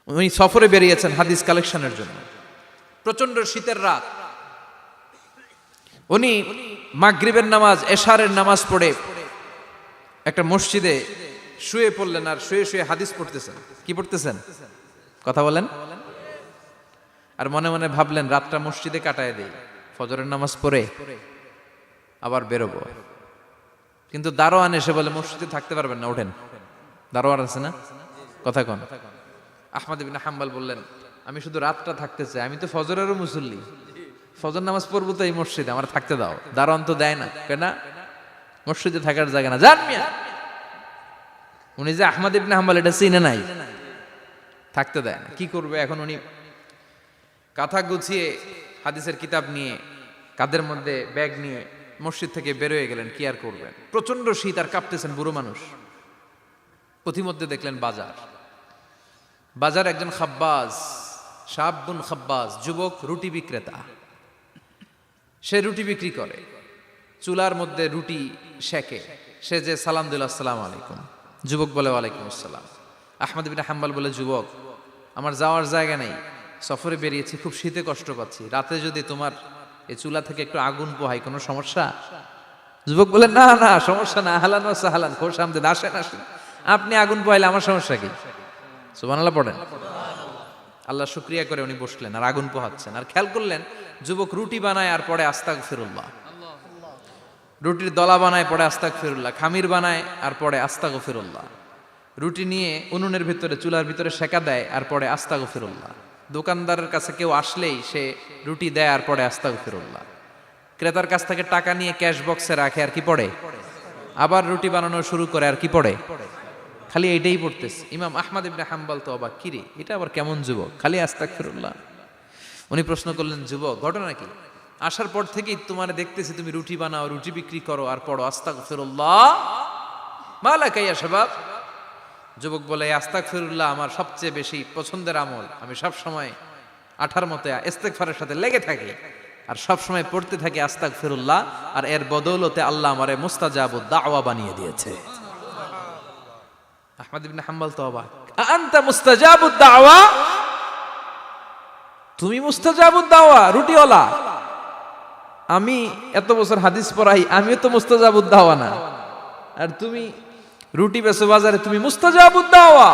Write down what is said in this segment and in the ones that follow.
উনি সফরে বেরিয়েছেন হাদিস কালেকশনের জন্য। প্রচন্ড শীতের রাত, উনি মাগরিবের নামাজ, এশারের নামাজ পড়ে একটা মসজিদে শুয়ে পড়লেন, আর শুয়ে শুয়ে হাদিস পড়তেছেন। কি পড়তেছেন? কথা বলেন। আর মনে মনে ভাবলেন রাতটা মসজিদে কাটায় দেই, ফজরের নামাজ পড়ে আবার বেরোবো। কিন্তু দারোয়ান এসে বলে মসজিদে থাকতে পারবেন না, ওঠেন। দারোয়ান আছে না, কথা কন। আহমদ ইবনে হাম্বল বললেন আমি শুধু রাতটা থাকতে চাই, আমি তো ফজরেরও মুসল্লি, ফজর নামাজ পড়বো তো এই মসজিদে, আমার থাকতে দাও। দারোয়ান তো দেয় না, কেন? মসজিদে থাকার জায়গা না, যান মিয়া। উনি যে আহমদ ইবনে হাম্বল এটা চিনে নাই, থাকতে দেয় না। কি করবে এখন? উনি কাঁথা গুছিয়ে হাদিসের কিতাব নিয়ে কাঁধের মধ্যে ব্যাগ নিয়ে মসজিদ থেকে বেরোয় গেলেন। কি আর করবেন, প্রচন্ড শীত, আর কাঁপতেছেন, বুড়ো মানুষ। পথিমধ্যে দেখলেন বাজার। বাজার একজন খাব্বাজ, শাবুন খাব্বাজ, যুবক রুটি বিক্রেতা। সে রুটি বিক্রি করে, চুলার মধ্যে রুটি সেকে। সে যে সালাম দিল আসসালামু আলাইকুম, যুবক বলে ওয়ালাইকুম আসসালাম। আহমদ ইবনে হাম্বল বলে যুবক আমার যাওয়ার জায়গা নেই, সফরে বেরিয়েছি, খুব শীতে কষ্ট পাচ্ছি, রাতে যদি তোমার এই চুলা থেকে একটু আগুন পোহাই কোনো সমস্যা? যুবক বলে না না সমস্যা না, আহলান ওয়া সাহলান, খোশ আমদেদ, আসেন আসেন, আপনি আগুন পোহাইলে আমার সমস্যা কি? সুবহানাল্লাহ পড়েন। আল্লাহ শুকরিয়া করে উনি বসলেন আর আগুন পোহাচ্ছেন। আর খেয়াল করলেন যুবক রুটি বানায় আর পরে আস্তাগফিরুল্লাহ, রুটির দলা বানায় পরে আস্তাগফিরুল্লাহ, খামির বানায় আর পরে আস্তাগফিরুল্লাহ, রুটি নিয়ে উনুনের ভিতরে চুলার ভিতরে সেকা দেয় আর পরে আস্তাগফিরুল্লাহ। দোকানদারের কাছে কেউ আসলেই সে রুটি দেয় আর পরে আস্তাগফিরুল্লাহ। ক্রেতার কাছ থেকে টাকা নিয়ে ক্যাশ বক্সে রাখে আর কি পড়ে, আবার রুটি বানানো শুরু করে আর কি পড়ে, খালি এইটাই পড়তেছে। ইমাম আহমদ ইবনে হাম্বল তো অবাক, কিরে এটা আবার কেমন যুবক, খালি আস্তাগফিরুল্লাহ। উনি প্রশ্ন করলেন যুবক ঘটনা কি? আসার পর থেকেই তোমার দেখতেছি তুমি রুটি বানাও, রুটি বিক্রি করো আর পড়ো আস্তাগফিরুল্লাহ, মালাকা ইয়া শাবাব। যুবক বলে আস্তাগফিরুল্লাহ আমার সবচেয়ে বেশি পছন্দের আমল, আমি সব সময় আঠার মতো ইস্তেগফারের সাথে লেগে থাকি আর সব সময় পড়তে থাকি আস্তাগফিরুল্লাহ, আর এর বদৌলতে আল্লাহ আমারে মুস্তাজাবুদ দাওয়া বানিয়ে দিয়েছে। আহমদ ইবনে হাম্বল তো অবাক, আনতা মুস্তাজাবুদ দাওয়া, তুমি মুস্তাজাবুদ দাওয়া, রুটিওয়ালা। আমি এত বছর হাদিস পড়াই, আমিও তো মুস্তাজাবুদ দাওয়া না, আর তুমি রুটি বেচো বাজারে, তুমি মুস্তাজাবুদ দাওয়া,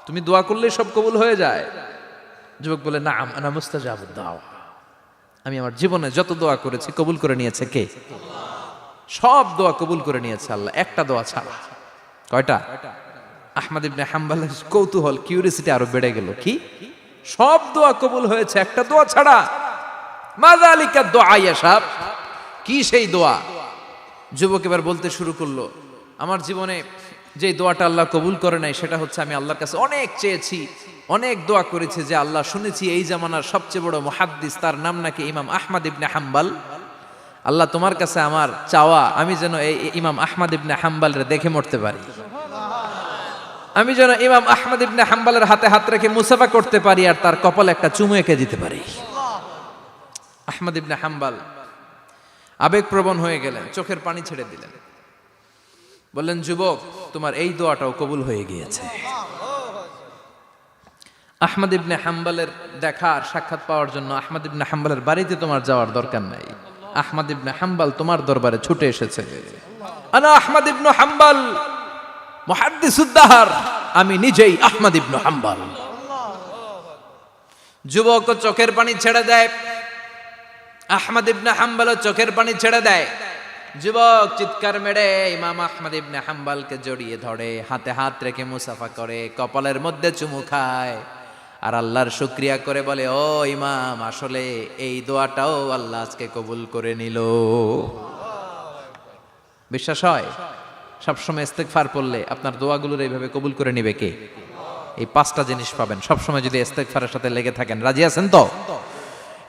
তুমি দোয়া করলে সব কবুল হয়ে যায়। যুবক বলে না আনা মুস্তাজাবুদ দাওয়া, আমি আমার জীবনে যত দোয়া করেছি কবুল করে নিয়েছে কে? সব দোয়া কবুল করে নিয়েছে আল্লাহ, একটা দোয়া ছাড়া। কয়টা? আহমদ ইবনে হাম্বলের কৌতূহল, কিউরিসিটি আরো বেড়ে গেল। কি? সব দোয়া কবুল হয়েছে একটা দোয়া ছাড়া। মাযালিকা দুআ ইয়া শাব, কি সেই দোয়া? যুবক এবার বলতে শুরু করলো আমার জীবনে যে দোয়াটা আল্লাহ কবুল করে নাই সেটা হচ্ছে আমি আল্লাহর কাছে অনেক চেয়েছি, অনেক দোয়া করেছি যে আল্লাহ শুনেছি এই জামানার সবচেয়ে বড় মুহাদ্দিস, তার নাম নাকি ইমাম আহমদ ইবনে হাম্বল। আল্লাহ তোমার কাছে আমার চাওয়া আমি যেন এই ইমাম আহমদ ইবনে হাম্বলরে দেখে মরতে পারি, আমি যেন ইমাম আহমদ ইবনে হাম্বলের হাতে হাত রেখে মুসাফা করতে পারি আর তার কপালে একটা চুমু এঁকে দিতে পারি। আহমদ ইবনে হাম্বল আবেগপ্রবণ হয়ে গেলেন, চোখের পানি ছেড়ে দিলেন, বললেন যুবক তোমার এই দোয়াটাও কবুল হয়ে গিয়েছে। আহমদ ইবনে হাম্বলের দেখা আর সাক্ষাৎ পাওয়ার জন্য আহমদ ইবনে হাম্বলের বাড়িতে তোমার যাওয়ার দরকার নাই, আহমদ ইবনে হাম্বল তোমার দরবারে ছুটে এসেছে। আনা আহমদ ইবনে হাম্বল মুহাদ্দিসুদ দাহর, আমি নিজেই আহমদ ইবনে হাম্বল। যুবক চোখের পানি ছেড়ে দেয়, আহমদ ইবনে হাম্বল চোখের পানি ছেড়ে দেয়। যুবক চিৎকার মেরে ইমাম আহমদ ইবনে হাম্বলকে জড়িয়ে ধরে, হাতে হাত রেখে মুসাফা করে, কপালের মধ্যে চুমু খায় আর আল্লাহর শুকরিয়া করে বলে ও ইমাম আসলে এই দোয়াটাও আল্লাহ আজকে কবুল করে নিল। বিশ্বাস হয় সবসময় ইস্তেগফার পড়লে আপনার দোয়াগুলোর এইভাবে কবুল করে নিবে কে? এই পাঁচটা জিনিস পাবেন সবসময় যদি ইস্তেগফারের সাথে লেগে থাকেন। রাজি আছেন তো?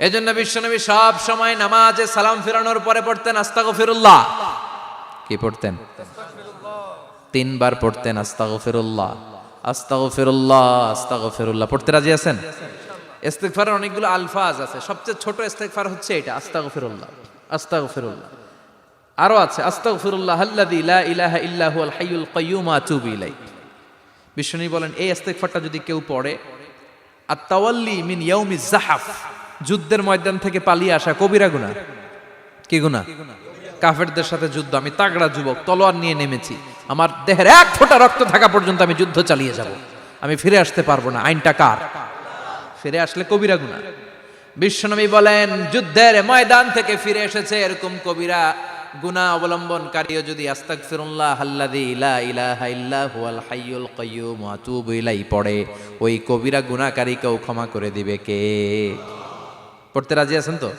এজন্য বিশ্বনবী সব সময় নামাজে সালাম ফিরানোর পরে পড়তেন আস্তাগফিরুল্লাহ। কি পড়তেন? তিনবার পড়তেন আস্তাগফিরুল্লাহ, আস্তাগফিরুল্লাহ, আস্তাগফিরুল্লাহ। পড়তে রাজি আছেন? ইস্তেগফারের অনেকগুলো আলফাজ আছে, সবচেয়ে ছোট ইস্তেগফার হচ্ছে এটা আস্তাগফিরুল্লাহ, আস্তাগফিরুল্লাহ। আরো আছে আস্তাগফিরুল্লাহ আল্লাযী লা ইলাহা ইল্লা হুয়াল হাইয়ুল কাইয়্যুম আতুবু ইলাইহি। বিশ্বনবী বলেন এই ইস্তেগফারটা যদি কেউ পড়ে, আত-তাওয়াল্লি মিন ইয়াউমিজ যাহাফ, যুদ্ধের ময়দান থেকে পালিয়ে আসা কবিরা গুনাহ। কি গুনাহ? কাফেরদের সাথে যুদ্ধ, আমি তাগড়া যুবক, তলোয়ার নিয়ে নেমেছি, আমার দেহের এক ফোঁটা রক্ত থাকা পর্যন্ত আমি যুদ্ধ চালিয়ে যাব, আমি ফিরে আসতে পারবো না, আইনটা কার? ফিরে আসলে কবিরা গুনাহ। বিশ্বনবী বলেন যুদ্ধের ময়দান থেকে ফিরে এসেছে এরকম কবিরা গুনাহ অবলম্বনকারীও যদি আস্তাগফিরুল্লাহ আল্লাযী লা ইলাহা ইল্লা হুয়াল হাইয়ুল কাইয়্যুম ওয়া আতুবু ইলাইহি পড়ে, ওই কবিরা গুনাহকারীকেও ক্ষমা করে দিবে কে? পড়তে রাজি আছেন তো?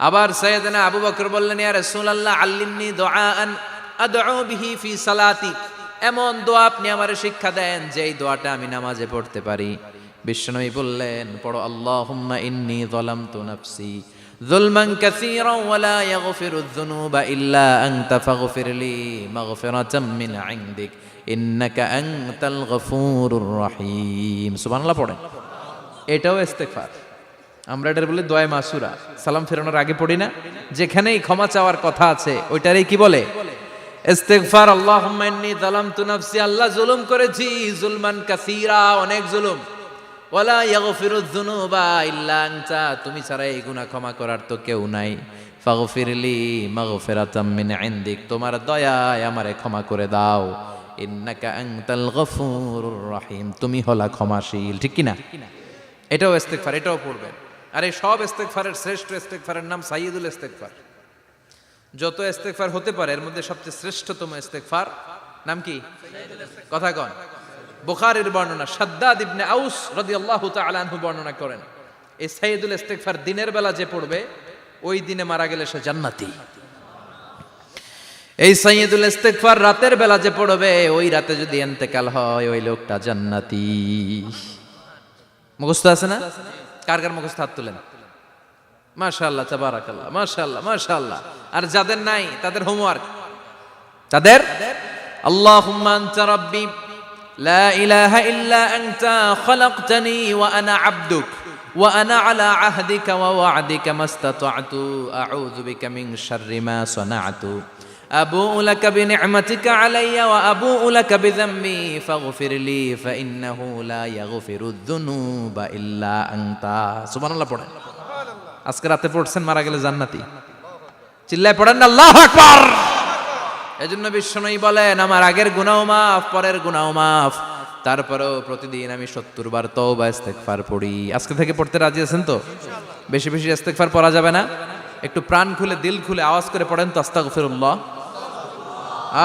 আবার সাইয়েদনা আবু বকর বললেন, ইয়া রাসূলুল্লাহ আল্লিমনি দুআআন আদউ বিহি ফি সালাতি, এমন দোয়া আপনি আমারে শিক্ষা দেন যে এই দোয়াটা আমি নামাজে পড়তে পারি। বিশ্বনবী বললেন, পড়ো আল্লাহুম্মা ইন্নী যালামতু নাফসি যুলমান কাসীরান ওয়া লা ইয়াগফিরুয যুনুবা ইল্লা আনতা ফাগফিরলি মাগফিরাতাম মিন ইনদিক ইন্নাকা আনতাল গফুরুর রহিম। সুবহানাল্লাহ পড়েন। এটাও ইস্তেগফার। আমরা এটার বলে দোয়া মাসুরা, সালাম ফেরানোর আগে পড়ি না? যেখানেই ক্ষমা চাওয়ার কথা আছে ওইটারই কি বলে? ইস্তেগফার। আল্লাহুম্মা ইন্নী যালামতু নাফসি, আল্লাহ জুলুম করেছি, যুলমান কাসীরা, অনেক জুলুম, ওয়ালা ইয়াগফিরুয যুনুবা ইল্লা আনতা, তুমি ছাড়া এই গুনাহ ক্ষমা করার তো কেউ নাই। ফাগফিরলি মাগফিরাতাম মিন ইনদিক, তোমার দয়ায় আমারে ক্ষমা করে দাও। ইন্নাকা আনতাল গফুরুর রহিম, তুমি হলা ক্ষমাশীল। ঠিক কি না? এটাও ইস্তেগফার, এটাও পড়বেন। আর এই সব ইস্তেগফারের শ্রেষ্ঠ ইস্তেগফারের নাম সাইয়্যিদুল ইস্তেগফার। যত ইস্তেগফার হতে পারে এর মধ্যে সবচেয়ে শ্রেষ্ঠতম ইস্তেগফার নাম কি? কথা কন। বুখারীর বর্ণনা, শাদ্দাদ ইবনে আউস রাদিয়াল্লাহু তাআলা আনহু বর্ণনা করেন, এই সাইয়্যিদুল ইস্তেগফার দিনের বেলা যে পড়বে ওই দিনে মারা গেলে সে জান্নাতি। এই সাইয়্যিদুল ইস্তেগফার রাতের বেলা যে পড়বে ওই রাতে যদি ইন্তেকাল হয় ওই লোকটা জান্নাতি। মুখস্থ আছে না? কার কার মুখস্থ হাত তুলেন। মাশাআল্লাহ, তাবারাকাল্লাহ, মাশাআল্লাহ, মাশাআল্লাহ। আর যাদের নাই তাদের হোমওয়ার্ক, তাদের আল্লাহুম্মা আনতা রাব্বি লা ইলাহা ইল্লা আনতা খালাকতানি ওয়া আনা আবদুক ওয়া আনা আলা আহদিকা ওয়া ওয়া'দিকা মাস্তাতা'তু আউযু বিকা মিন শাররি মা সানা'তু আবুউ লাকা বিনি'মাতিকা আলাইয়া ওয়া আবুউ লাকা বিযামবি ফাগফিরলি ফাইন্নাহু লা ইয়াগফিরুয যুনুবা ইল্লা আনতা। সুবহানাল্লাহ পড়েন। আজকে রাতে পড়ছেন, মারা গেলে জান্নাতি। চিল্লায় পড়েন না আল্লাহু আকবার। এজন্য বিশ্বনবী বলেন আমার আগের গুনাহও মাফ, পরের গুনাহও মাফ, তারপরেও প্রতিদিন আমি 70 বার তওবা ইস্তেগফার পড়ি। আজকে থেকে পড়তে রাজি আছেন তো? বেশি বেশি ইস্তেগফার পড়া যাবে না? একটু প্রাণ খুলে দিল খুলে আওয়াজ করে পড়েন তো আস্তাগফিরুল্লাহ।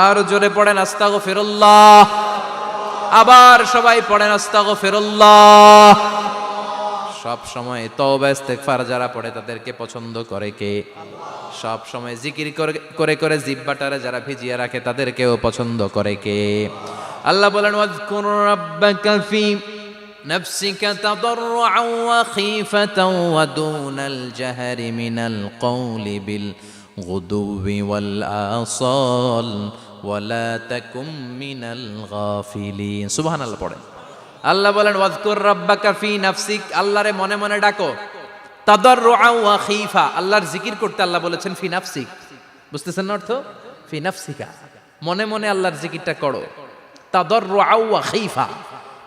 আর জোরে পড়েন আস্তাগফিরুল্লাহ। আবার সবাই পড়েন আস্তাগফিরুল্লাহ। সব সময় তওবা ইস্তেগফার যারা পড়ে তাদেরকে পছন্দ করে কে? সব সময় জিকির করে করে জিহ্বাটারে যারা ভিজিয়ে রাখে তাদেরকেও পছন্দ করে কে? আল্লাহ বলেন ওয়াজকুর রাব্বাকা ফি নাফসিকা তাদাররুআন ওয়া খীফাতান ওয়া দুনাল জাহরি মিনাল কওলি বিল গুদুবি ওয়াল আসাল ওয়া লা তাকুম মিনাল গাফিলিন। সুবহানাল্লাহ পড়েন। আল্লাহ বলেন ওয়াজকুর রাব্বাকা ফি নাফসিক, আল্লাহরে মনে মনে ডাকো। তাদাররুআন ওয়া খীফা, আল্লাহর জিকির করতে আল্লাহ বলেছেন ফি নাফসিক। বুঝতেছেন না অর্থ? ফি নাফসিকা, মনে মনে আল্লাহর জিকিরটা করো। তাদাররুআন ওয়া খীফা,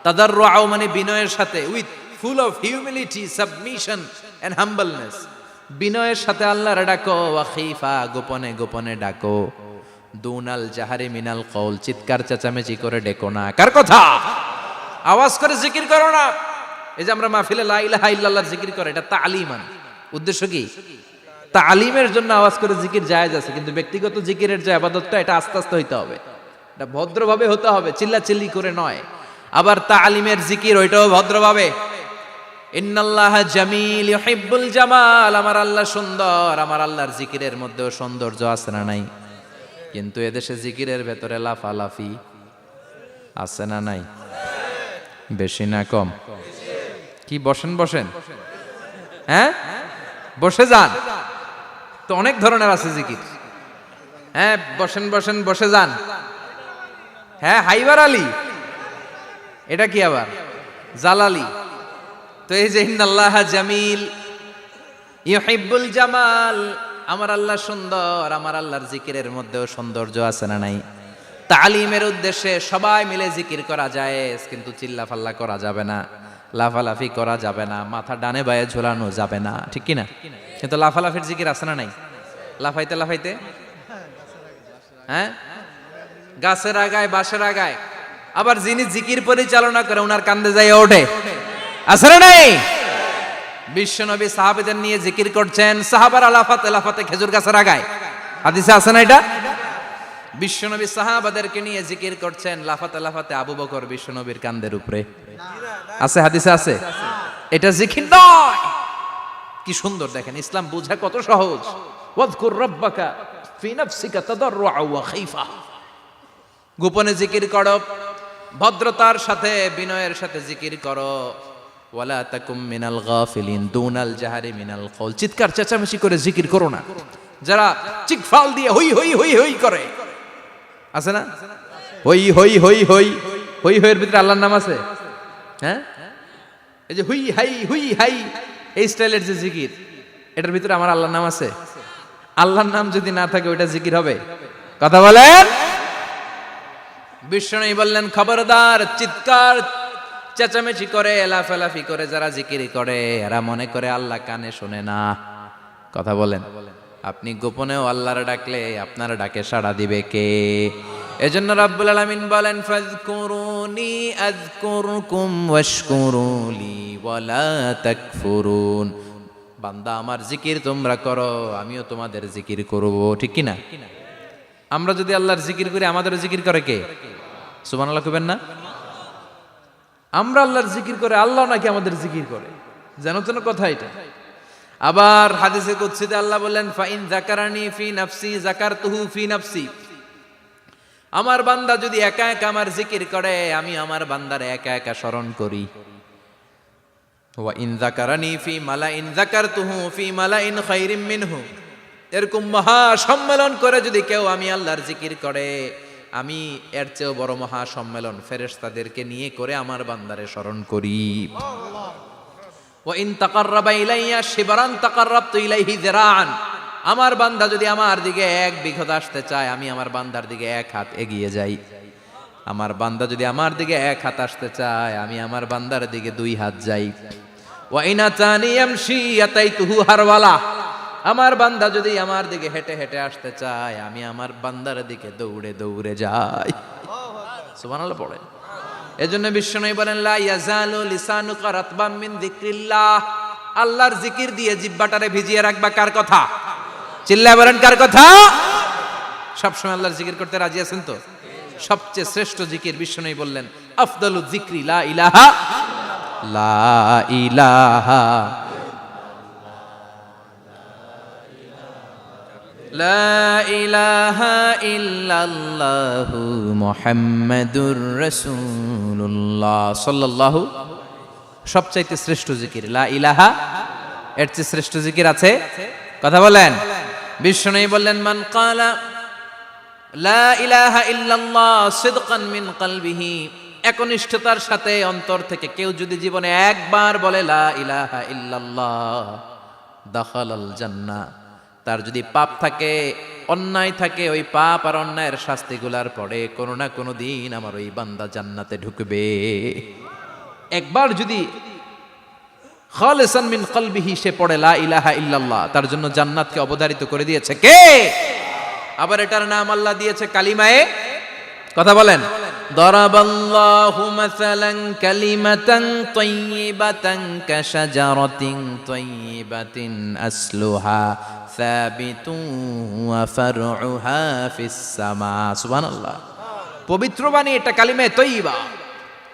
তাদাররুআন মানে বিনয়ের সাথে, with full of humility, submission and humbleness, বিনয়ের সাথে আল্লাহরে ডাকো। ওয়া খীফা, গোপনে গোপনে ডাকো। দুনাল জাহারি মিনাল কওল, চিৎকার চেঁচামেচি করে ডেকো না। কার কথা? আওয়াজ করে জিকির করো না। এই যে আমরা মাহফিলে লা ইলাহা ইল্লাল্লাহর জিকির করে, এটা তালিমান। উদ্দেশ্য কি? তালিমের জন্য আওয়াজ করে জিকির জায়েজ আছে, কিন্তু ব্যক্তিগত জিকিরের যে ইবাদতটা এটা আস্তে আস্তে হইতে হবে, এটা ভদ্রভাবে হতে হবে, চিল্লাচিল্লি করে নয়। আবার তালিমের জিকির ওইটাও ভদ্রভাবে। ইন্নাল্লাহা জামিল ইউহিব্বুল জামাল, আমার আল্লাহ সুন্দর, আমার আল্লাহর জিকিরের মধ্যেও সৌন্দর্য আছে না নাই? কিন্তু এদেশে জিকিরের ভেতরে লাফালাফি আছে না নাই? বেশি না কম? কি বসেন বসেন, হ্যাঁ বসে যান তো, অনেক ধরনের আছে জিকির। হ্যাঁ বসেন বসেন, বসে যান। হ্যাঁ হাইবার আলী, এটা কি আবার জালালি? তো এই যে ইন্নাল্লাহা জামিল ইউহিব্বুল জামাল, আমার আল্লাহ সুন্দর, আমার আল্লাহর জিকিরের মধ্যেও সৌন্দর্য আছে না নাই? তালিমের উদ্দেশ্যে সবাই মিলে জিকির করা যায়, কিন্তু চিল্লাফাল্লা করা যাবে না, লাফালাফি করা যাবে না, মাথা ডানে বায়ে ঝোলানো যাবে না, ঠিক কি না? কিন্তু লাফালাফির জিকির আছে না নাই? লাফাইতে লাফাইতে, হ্যাঁ, গাছের আগায় বাঁশের আগায়, আবার যিনি জিকির পরিচালনা করে ওনার কান্দে যাই ওঠে, আছে না নাই? বিশ্বনবী সাহাবীদের নিয়ে জিকির করছেন, সাহাবারা লাফাতে লাফাতে খেজুর গাছের আগায়, হাদিসে আছে না এটা? বিশ্বনবী সাহাবাদেরকে নিয়ে জিকির করছেন, লাফাতে লাফাতে আবু বকর বিশ্বনবীর কান্দের উপরে, আছে হাদিসে আছে? এটা জিকির নয়। কি সুন্দর দেখেন, ইসলাম বুঝা কত সহজ। ওয়াজকুর রাব্বাকা ফি নাফসিকা তাদাররুআ ওয়া খাইফা, গোপনে জিকির করো, ভদ্রতার সাথে বিনয়ের সাথে জিকির করো। ওয়ালা তাকুম মিনাল গাফিলিন দুনাল জাহারি মিনাল কওল, চিৎকার চেঁচামেচি করে জিকির করো না। যারা চিকফাল দিয়ে হই হই হই হই করে, আছে না? হই হই হই হই হই হইয়ের ভিতরে আল্লাহর নাম আছে, হ্যাঁ? এই যে হুই হাই হুই হাই এই স্টাইলের যে জিকির, এটার ভিতরে আমার আল্লাহর নাম আছে? আল্লাহর নাম যদি না থাকে ওইটা জিকির হবে? কথা বলেন। বিশ্বনবী বললেন, খবরদার, চিৎকার চেঁচামেচি করে লাফালাফি করে যারা জিকির করে এরা মনে করে আল্লাহ কানে শোনে না। কথা বলেন। আপনি গোপনেও আল্লাহর ডাকলে আপনার ডাকে সাড়া দিবে কে? এজন্য রাব্বুল আলামিন বলেন, ফাযকুরুনি আযকুরকুম ওয়াশকুরুলি ওয়ালা তাকফুরুন। বান্দা আমার জিকির তোমরা করো, আমিও তোমাদের জিকির করব, ঠিক কি না? আমরা যদি আল্লাহর জিকির করি আমাদেরও জিকির করে কে? সুবহানাল্লাহ কইবেন না? আমরা আল্লাহর জিকির করে, আল্লাহ নাকি আমাদের জিকির করে, জানো তো না কথা এটা? আবার হাদিসে কুদসিতে আল্লাহ বললেন, ফাইন যাকারানি ফি নাফসি যাকারতুহু ফি নাফসি। আমার বান্দা যদি একা একা আমার জিকির করে, আমি আমার বান্দারে একা একা স্মরণ করি। ওয়া ইন যাকারানি ফি মালাইন যাকারতুহু ফি মালাইন খায়রিম মিনহু। এরকম মহা সম্মেলন করে যদি কেউ আমি আল্লাহর জিকির করে, আমি এর চেয়েও বড় মহা সম্মেলন ফেরেশতাদেরকে নিয়ে করে আমার বান্দারে স্মরণ করি। ওয়া ইন তাকাররাবা ইলাইয়া শিবরান তাকাররাবতু ইলাইহি যিরাআন। আমার বান্দা যদি আমার দিকে এক বিঘত আসতে চায়, আমি আমার বান্দার দিকে এক হাত এগিয়ে যাই। আমার বান্দা যদি আমার দিকে এক হাত আসতে চায়, আমি আমার বান্দার দিকে দুই হাত যাই। ওয়া ইন আতানি ইয়ামশি আতাইতুহু হারওয়ালা। আমার বান্দা যদি আমার দিকে হেঁটে হেঁটে আসতে চায়, আমি আমার বান্দার দিকে দৌড়ে দৌড়ে যাই। সুবহানাল্লাহ পড়েন। এজন্য বিশ্বনবী বলেন, লা ইয়াজালু লিসানুকা রাতবাম মিন যিকরিল্লাহ। আল্লাহর জিকির দিয়ে জিহ্বাটারে ভিজিয়ে রাখবা। কার কথা? চিল্লায় বলেন, কার কথা? সবসময় আল্লাহর জিকির করতে রাজি আছেন তো? সবচেয়ে শ্রেষ্ঠ জিকির বিশ্বনবী বললেন, আফদালু যিকরি লা ইলাহা লা ইলাহা লা ইলাহা ইল্লাল্লাহু মুহাম্মাদুর রাসূলুল্লাহ সাল্লাল্লাহু। সবচাইতে শ্রেষ্ঠ জিকির লা ইলাহা, এর চেয়ে শ্রেষ্ঠ জিকির আছে? কথা বলেন। বিশ্বনবী বললেন, মান ক্বালা লা ইলাহা ইল্লাল্লাহ সিদকান মিন কলবিহি, একনিষ্ঠতার সাথে অন্তর থেকে কেউ যদি জীবনে একবার বলে লা ইলাহা ইল্লাল্লাহ, দাখালাল জান্নাহ। তার যদি পাপ থাকে, অন্যায় থাকে, ওই পাপ আর অন্যায়ের শাস্তিগুলার পরে কোনো না কোনো দিন আমার ওই বান্দা জান্নাতে ঢুকবে। একবার যদি খালিসান মিন কলবিহি সে পড়ে লা ইলাহা ইল্লাল্লাহ, তার জন্য জান্নাতকে অবধারিত করে দিয়েছে কে? আবার এটার নাম আল্লাহ দিয়েছে কালিমায়ে, কথা বলেন, দরাবাল্লাহু মাসালান কালিমাতান তাইয়িবাতান কাশাজারাতিন তাইয়িবাতিন আসলুহা সাবিতুন ওয়া ফারউহা ফিস সামা। সুবহানাল্লাহ। পবিত্র বাণী এটা কালিমায়ে তাইয়িবা।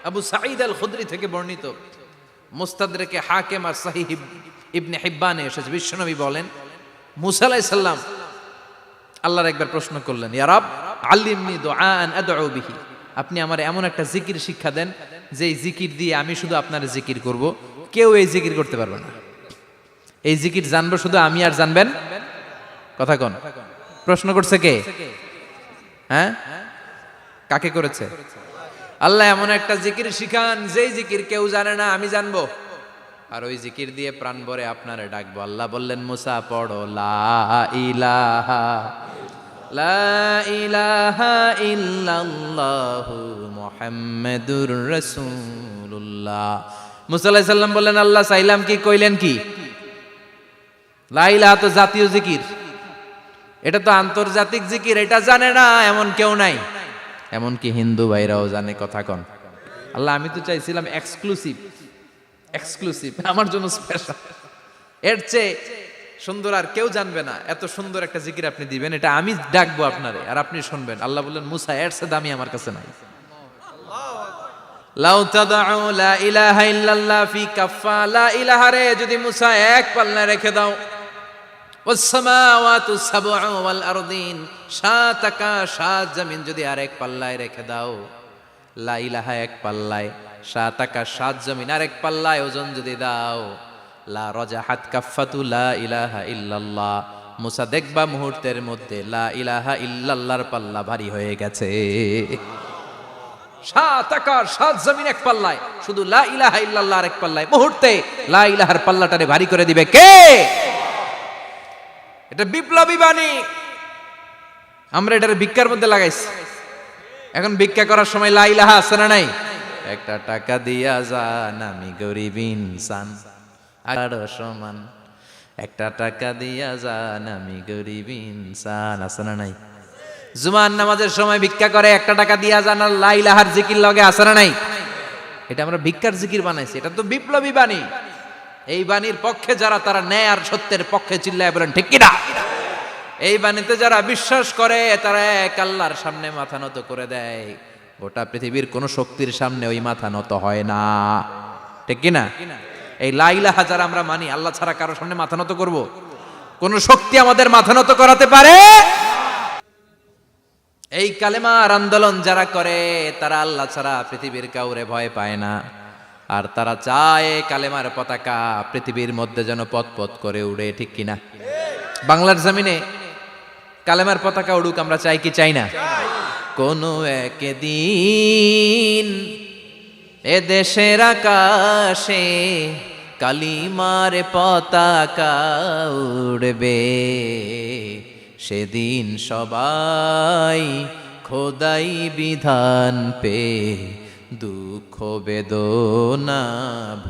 আবু সাঈদ আল খুদরি থেকে বর্ণিত, মুস্তাদরেকে হাকিম আর সহিহ ইবনে হিব্বানে এসেছে। বিশ্বনবী বলেন, মুসা আলাইহিস সালাম আল্লাহর একবার প্রশ্ন করলেন, ইয়া রাব আল্লিমনি দুআআন আদউ বিহি, আপনি আমার এমন একটা জিকির শিক্ষা দেন যে জিকির দিয়ে আমি শুধু আপনার জিকির করব, কেউ এই জিকির করতে পারবে না। এই জিকির জানবো শুধু আমি, আর জানবেন কথা কোন? প্রশ্ন করছে কে? হ্যাঁ, কাকে করেছে? আল্লাহ এমন একটা জিকির শিখান যেই জিকির কেউ জানে না, আমি জানবো, আর ওই জিকির দিয়ে প্রাণ ভরে আপনারে ডাকবো। আল্লাহ বললেন, মুসা পড়ো লা ইলাহা লা ইলাহা ইল্লাল্লাহু মুহাম্মাদুর রাসূলুল্লাহ। মুসা আলাইহিস সালাম বললেন, আল্লাহ চাইলাম কি, কইলেন কি? লা ইলাহা তো জাতীয় জিকির, এটা তো আন্তর্জাতিক জিকির, এটা জানে না এমন কেউ নাই। এমনকি হিন্দু ভাইরাও জানে। কথা কন। আল্লাহ আমি তো চাইছিলাম এক্সক্লুসিভ, আমার জন্য স্পেশাল, এর চেয়ে সুন্দর আর কেউ জানবে না, এত সুন্দর একটা জিকির আপনি দিবেন, এটা আমি ডাকবো আপনারে আর আপনি শুনবেন। আল্লাহ বললেন, মুসা এর চেয়ে দামি আমার কাছে নাই। লাউ তাদউ লা ইলাহা ইল্লাল্লাহ ফি কাফা, লা ইলাহা রে যদি মুসা এক পাল্লায় রেখে দাও, ওয়াস সামাওয়াতু সাবউ ওয়াল আরদিন, সাত আকাশ সাত জমিন যদি আরেক পাল্লায় রেখে দাও, লা ইলাহা এক পাল্লায়, সাত আকাশ সাত জমিন আরেক পাল্লায় ওজন যদি দাও, লা রাজাহাত কাফাতু লা ইলাহা ইল্লাল্লাহ, মুসা দেখবা মুহূর্তের মধ্যে লা ইলাহা ইল্লাল্লাহর পাল্লা ভারী হয়ে গেছে। সাত আকাশ সাত জমিন এক পাল্লায়, শুধু লা ইলাহা ইল্লাল্লাহ আরেক পাল্লায়, মুহূর্তে লা ইলাহার পাল্লাটারে ভারী করে দিবে কে? এটা বিপ্লবী বাণী। আমরা এটার ভিক্ষার মধ্যে লাগাইছি। এখন ভিক্ষা করার সময় লা ইলাহা আছে না নাই? একটা টাকা দিয়া যান, আমি গরিব ইনসান আর সমান, একটা টাকা দিয়া যান, আমি গরিব ইনসান, আছে না নাই? জুমার নামাজের সময় ভিক্ষা করে, একটা টাকা দিয়া যান, আর লা ইলাহার জিকির লগে, আছে না নাই? এটা আমরা ভিক্ষার জিকির বানাইছি। এটা তো বিপ্লবী বাণী। এই বাণীর পক্ষে যারা, তারা ন্যায় আর সত্যের পক্ষে চিল্লায় বলেন ঠিক কিনা? এই বাণীতে যারা বিশ্বাস করে, তারা এক আল্লাহর সামনে মাথা নত করে দেয়। গোটা পৃথিবীর কোন শক্তির সামনে ওই মাথা নত হয় না, ঠিক কিনা? এই লা ইলাহা যারা আমরা মানি, আল্লাহ ছাড়া কারো সামনে মাথা নত করব? কোন শক্তি আমাদের মাথা নত করাতে পারে? এই কালেমার আন্দোলন যারা করে, তারা আল্লাহ ছাড়া পৃথিবীর কাউরে ভয় পায় না। আর তারা চায় কালেমার পতাকা পৃথিবীর মধ্যে যেন পথ পথ করে উড়ে, ঠিক কিনা? বাংলার জমিনে কালেমার পতাকা উড়ুক, আমরা চাই কি চাই না? কোনো একদিন এ দেশের আকাশে কালিমার পতাকা উড়বে, সেদিন সবাই খোদাই বিধান পে দুঃখ বেদনা